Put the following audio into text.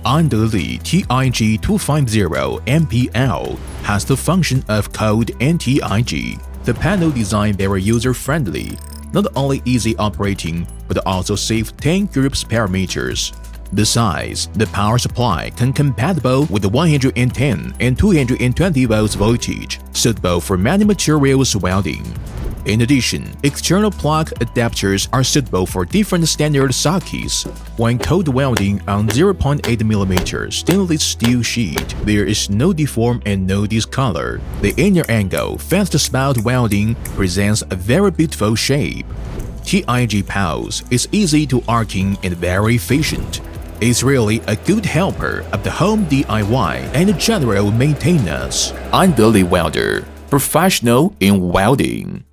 ANDELI TIG250 has the function of code and TIG. The panel designed very user-friendly, not only easy operating, but also save 10 groups parameters. Besides, the power supply can compatible with the 110 and 220 volts voltage, suitable for many materials welding. In addition, external plug adapters are suitable for different standard sockets. When cold welding on 0.8mm stainless steel sheet, there is no deform and no discolor. The inner angle fast spout welding presents a very beautiful shape. TIG pulse is easy to arcing and very efficient. It's really a good helper of the home DIY and general maintenance. ANDELI welder, professional in welding.